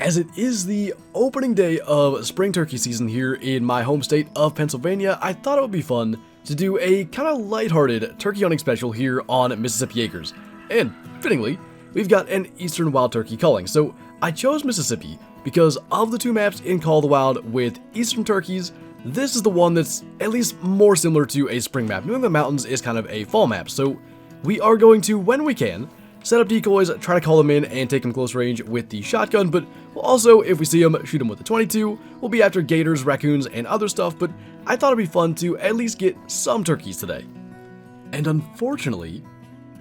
As it is the opening day of spring turkey season here in my home state of Pennsylvania, I thought it would be fun to do a kind of lighthearted turkey hunting special here on Mississippi Acres. And, fittingly, we've got an eastern wild turkey culling, so I chose Mississippi because of the two maps in Call of the Wild with eastern turkeys. This is the one that's at least more similar to a spring map. New England Mountains is kind of a fall map, so we are going to, when we can, set up decoys, try to call them in and take them close range with the shotgun, but we'll also, if we see them, shoot them with the 22. We'll be after gators, raccoons, and other stuff, but I thought it'd be fun to at least get some turkeys today. And unfortunately,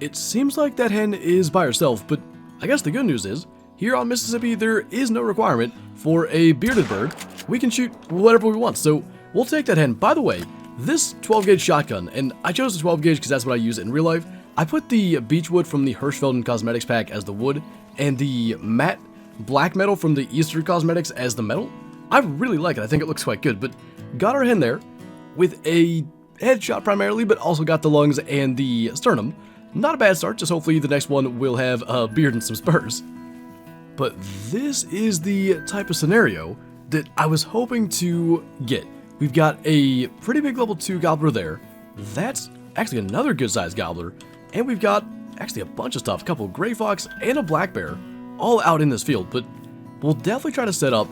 it seems like that hen is by herself, but I guess the good news is, here on Mississippi, there is no requirement for a bearded bird. We can shoot whatever we want, so we'll take that hen. By the way, this 12 gauge shotgun, and I chose the 12 gauge because that's what I use in real life. I put the beechwood from the Hirschfelden Cosmetics pack as the wood, and the matte black metal from the Easter Cosmetics as the metal. I really like it. I think it looks quite good, but got our hen there with a headshot primarily, but also got the lungs and the sternum. Not a bad start, just hopefully the next one will have a beard and some spurs. But this is the type of scenario that I was hoping to get. We've got a pretty big level 2 gobbler there. That's actually another good sized gobbler. And we've got actually a bunch of stuff, a couple of gray fox and a black bear, all out in this field, but we'll definitely try to set up.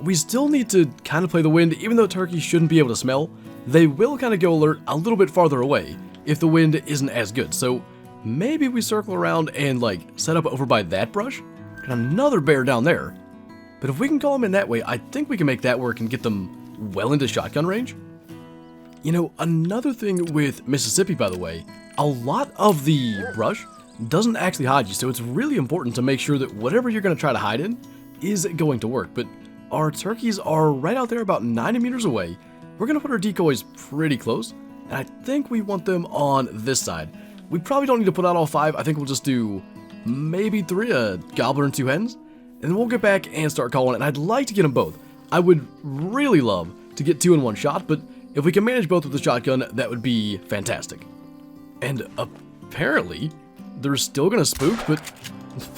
We still need to kind of play the wind, even though turkeys shouldn't be able to smell. They will kind of go alert a little bit farther away if the wind isn't as good, so maybe we circle around and like set up over by that brush, and another bear down there. But if we can call them in that way, I think we can make that work and get them well into shotgun range. You know, another thing with Mississippi, by the way, a lot of the brush doesn't actually hide you, so it's really important to make sure that whatever you're going to try to hide in is going to work. But our turkeys are right out there about 90 meters away. We're going to put our decoys pretty close, and I think we want them on this side. We probably don't need to put out all 5. I think we'll just do maybe 3, a gobbler and 2 hens, and then we'll get back and start calling, and I'd like to get them both. I would really love to get 2 in one shot, but if we can manage both with the shotgun, that would be fantastic. And apparently, they're still gonna spook, but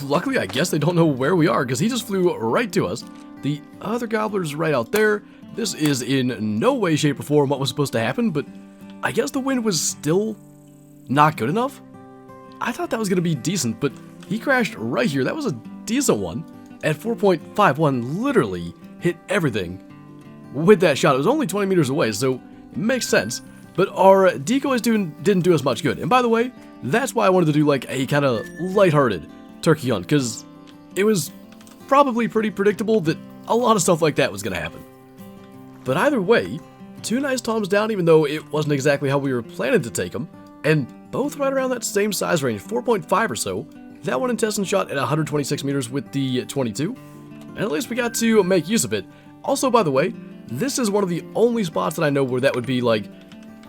luckily I guess they don't know where we are because he just flew right to us. The other gobbler's right out there. This is in no way, shape, or form what was supposed to happen, but I guess the wind was still not good enough. I thought that was gonna be decent, but he crashed right here. That was a decent one at 4.51, literally hit everything with that shot. It was only 20 meters away, so it makes sense. But our decoys didn't do us much good. And by the way, that's why I wanted to do like a kind of lighthearted turkey hunt, because it was probably pretty predictable that a lot of stuff like that was going to happen. But either way, 2 nice toms down, even though it wasn't exactly how we were planning to take them, and both right around that same size range, 4.5 or so. That one intestine shot at 126 meters with the 22, and at least we got to make use of it. Also, by the way, this is one of the only spots that I know where that would be like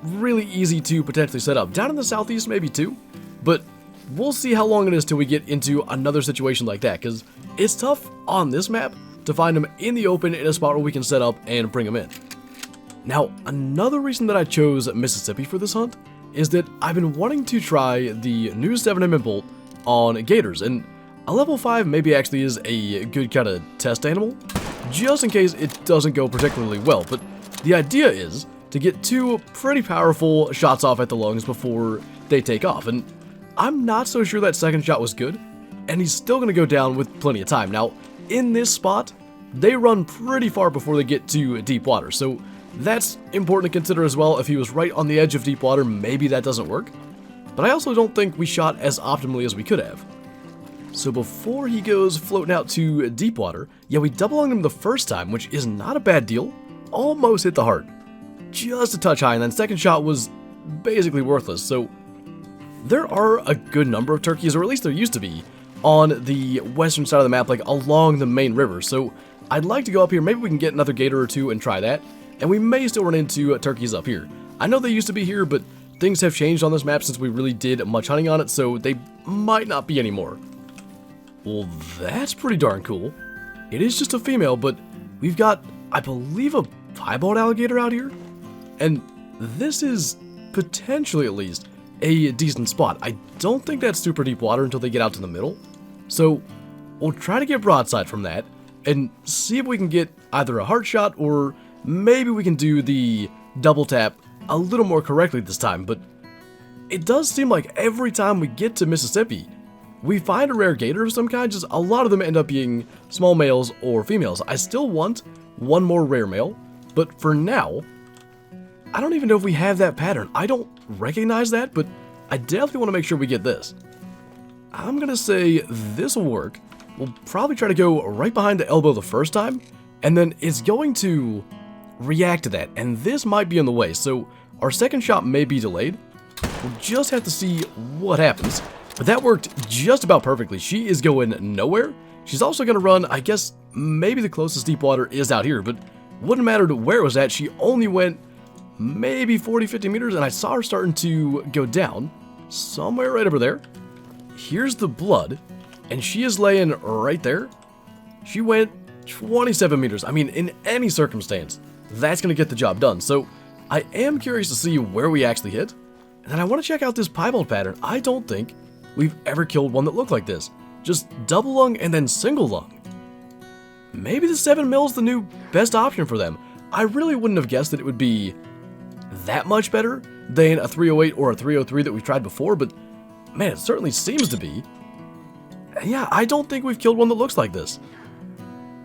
really easy to potentially set up. Down in the southeast, maybe too, but we'll see how long it is till we get into another situation like that, because it's tough on this map to find them in the open in a spot where we can set up and bring them in. Now, another reason that I chose Mississippi for this hunt is that I've been wanting to try the new 7mm bolt on gators, and a level 5 maybe actually is a good kind of test animal, just in case it doesn't go particularly well. But the idea is to get 2 pretty powerful shots off at the lungs before they take off, and I'm not so sure that second shot was good, and he's still going to go down with plenty of time. Now, in this spot, they run pretty far before they get to deep water, so that's important to consider as well. If he was right on the edge of deep water, maybe that doesn't work, but I also don't think we shot as optimally as we could have. So before he goes floating out to deep water, yeah, we double lunged him the first time, which is not a bad deal. Almost hit the heart. Just a touch high, and then second shot was basically worthless. So there are a good number of turkeys, or at least there used to be, on the western side of the map, like along the main river. So I'd like to go up here. Maybe we can get another gator or 2 and try that. And we may still run into turkeys up here. I know they used to be here, but things have changed on this map since we really did much hunting on it, so they might not be anymore. Well, that's pretty darn cool. It is just a female, but we've got, I believe, a piebald alligator out here. And this is potentially, at least, a decent spot. I don't think that's super deep water until they get out to the middle. So we'll try to get broadside from that, and see if we can get either a heart shot or maybe we can do the double tap a little more correctly this time. But it does seem like every time we get to Mississippi, we find a rare gator of some kind. Just a lot of them end up being small males or females. I still want one more rare male, but for now, I don't even know if we have that pattern. I don't recognize that, but I definitely want to make sure we get this. I'm gonna say this will work. We'll probably try to go right behind the elbow the first time, and then it's going to react to that, and this might be in the way, so our second shot may be delayed. We'll just have to see what happens. But that worked just about perfectly. She is going nowhere. She's also going to run, I guess, maybe the closest deep water is out here, but wouldn't matter to where it was at. She only went maybe 40-50 meters, and I saw her starting to go down somewhere right over there. Here's the blood, and she is laying right there. She went 27 meters. I mean, in any circumstance, that's going to get the job done. So I am curious to see where we actually hit. And then I want to check out this piebald pattern. I don't think we've ever killed one that looked like this. Just double lung and then single lung. Maybe the 7 mil is the new best option for them. I really wouldn't have guessed that it would be that much better than a 308 or a 303 that we've tried before, but man, it certainly seems to be. And yeah, I don't think we've killed one that looks like this.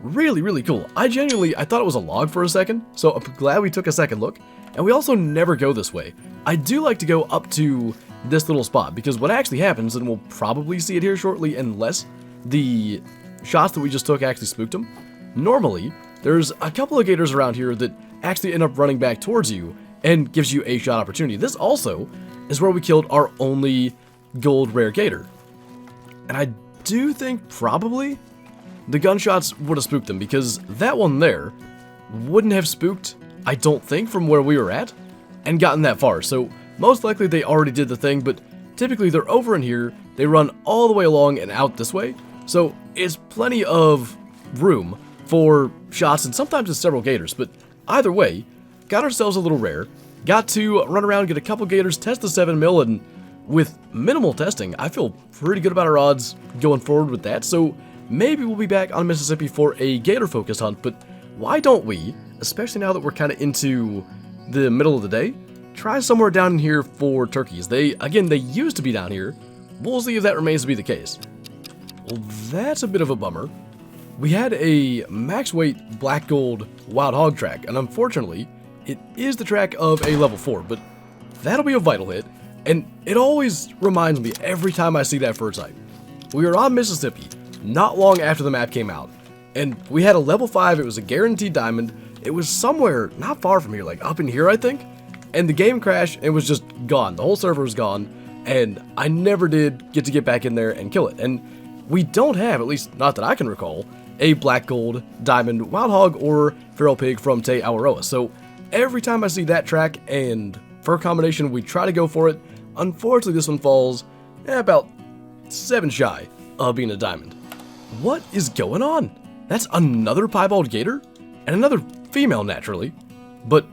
Really, really cool. I thought it was a log for a second, so I'm glad we took a second look. And we also never go this way. I do like to go up to this little spot, because what actually happens, and we'll probably see it here shortly unless the shots that we just took actually spooked them. Normally, there's a couple of gators around here that actually end up running back towards you and gives you a shot opportunity. This also is where we killed our only gold rare gator. And I do think probably the gunshots would have spooked them, because that one there wouldn't have spooked, I don't think, from where we were at and gotten that far. So most likely they already did the thing, but typically they're over in here, they run all the way along and out this way, so it's plenty of room for shots, and sometimes it's several gators. But either way, got ourselves a little rare, got to run around, get a couple gators, test the 7 mil, and with minimal testing, I feel pretty good about our odds going forward with that. So maybe we'll be back on Mississippi for a gator-focused hunt, but why don't we, especially now that we're kind of into the middle of the day, try somewhere down in here for turkeys. They used to be down here. We'll see if that remains to be the case. Well, that's a bit of a bummer. We had a max weight black gold wild hog track, and unfortunately, it is the track of a level 4, but that'll be a vital hit, and it always reminds me every time I see that first sight. We were on Mississippi not long after the map came out, and we had a level 5, it was a guaranteed diamond. It was somewhere not far from here, like up in here, I think. And the game crashed and was just gone. The whole server was gone, and I never did get back in there and kill it. And we don't have, at least not that I can recall, a black gold diamond wild hog or feral pig from Te Awaroa. So every time I see that track and fur combination, we try to go for it. Unfortunately, this one falls about 7 shy of being a diamond. What is going on? That's another piebald gator and another female, naturally, but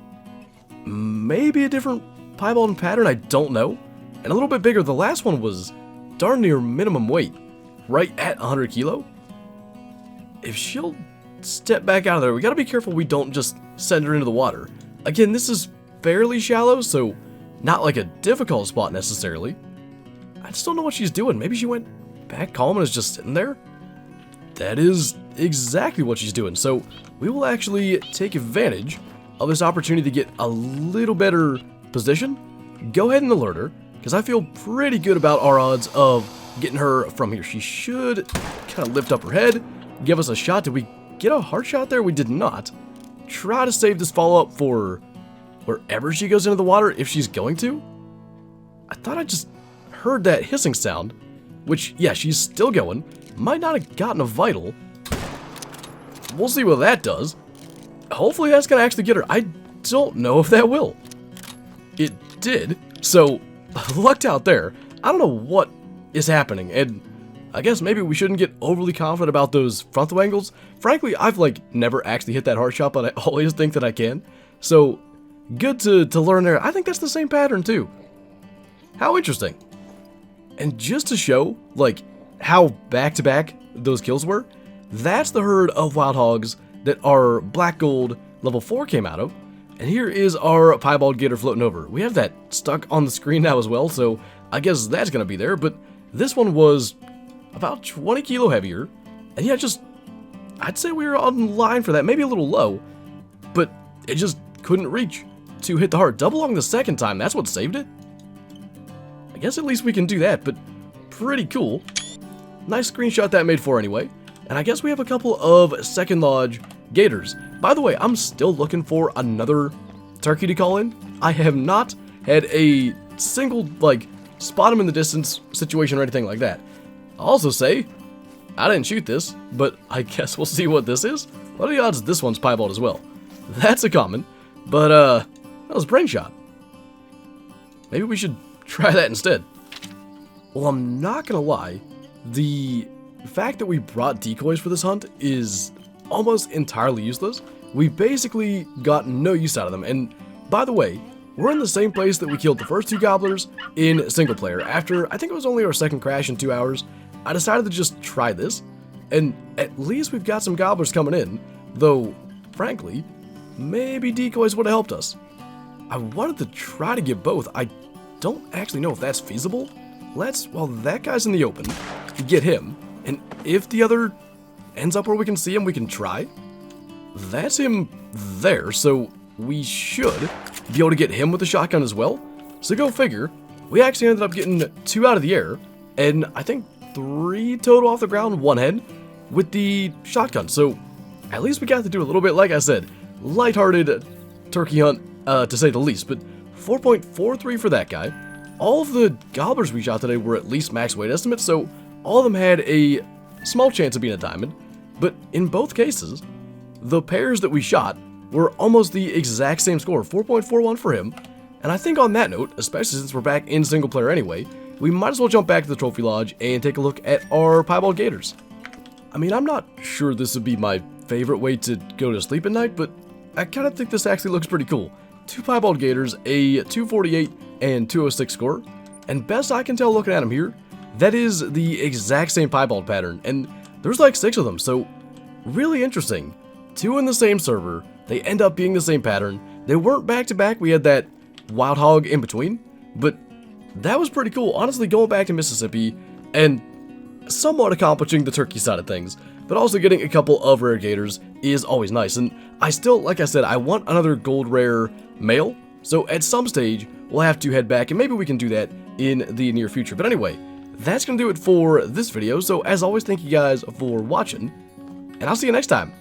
maybe a different piebald pattern, I don't know. And a little bit bigger. The last one was darn near minimum weight, right at 100 kilo. If she'll step back out of there, we gotta be careful we don't just send her into the water. Again, this is fairly shallow, so not like a difficult spot necessarily. I just don't know what she's doing. Maybe she went back calm and is just sitting there. That is exactly what she's doing. So we will actually take advantage of this opportunity to get a little better position. Go ahead and alert her, because I feel pretty good about our odds of getting her from here. She should kind of lift up her head, give us a shot. Did we get a heart shot there? We did not. Try to save this follow-up for wherever she goes into the water, if she's going to. I thought I just heard that hissing sound, which, yeah, she's still going. Might not have gotten a vital. We'll see what that does. Hopefully that's going to actually get her. I don't know if that will. It did, so lucked out there. I don't know what is happening, and I guess maybe we shouldn't get overly confident about those frontal angles. Frankly, I've never actually hit that heart shot, but I always think that I can. So good to learn there. I think that's the same pattern too. How interesting. And just to show how back-to-back those kills were, that's the herd of wild hogs that our black gold level 4 came out of. And here is our piebald gator floating over. We have that stuck on the screen now as well, so I guess that's going to be there. But this one was about 20 kilo heavier. And yeah, I'd say we were on line for that, maybe a little low. But it just couldn't reach to hit the heart. Double lung the second time, that's what saved it? I guess at least we can do that, but pretty cool. Nice screenshot that made for anyway. And I guess we have a couple of second lodge gators. By the way, I'm still looking for another turkey to call in. I have not had a single, like, spot him in the distance situation or anything like that. I'll also say, I didn't shoot this, but I guess we'll see what this is. What are the odds this one's piebald as well? That's a common, but that was a brain shot. Maybe we should try that instead. Well, I'm not gonna lie, the fact that we brought decoys for this hunt is almost entirely useless. We basically got no use out of them, and by the way, we're in the same place that we killed the first 2 gobblers in single player. After, I think it was only our second crash in 2 hours, I decided to just try this, and at least we've got some gobblers coming in, though, frankly, maybe decoys would have helped us. I wanted to try to get both. I don't actually know if that's feasible. Well, that guy's in the open, get him, and if the other ends up where we can see him, we can try. That's him there, so we should be able to get him with the shotgun as well. So go figure, we actually ended up getting 2 out of the air, and I think 3 total off the ground, 1 head, with the shotgun. So at least we got to do a little bit, like I said, lighthearted turkey hunt, to say the least, but 4.43 for that guy. All of the gobblers we shot today were at least max weight estimates, so all of them had a small chance of being a diamond, but in both cases, the pairs that we shot were almost the exact same score, 4.41 for him. And I think on that note, especially since we're back in single player anyway, we might as well jump back to the trophy lodge and take a look at our piebald gators. I mean, I'm not sure this would be my favorite way to go to sleep at night, but I kind of think this actually looks pretty cool. 2 piebald gators, a 248 and 206 score, and best I can tell looking at them here, that is the exact same piebald pattern, and there's like 6 of them, so really interesting. 2 in the same server, they end up being the same pattern. They weren't back to back, we had that wild hog in between, but that was pretty cool. Honestly, going back to Mississippi and somewhat accomplishing the turkey side of things, but also getting a couple of rare gators is always nice. And I still, like I said, I want another gold rare male, so at some stage we'll have to head back, and maybe we can do that in the near future. But anyway, that's gonna do it for this video. So as always, thank you guys for watching, and I'll see you next time.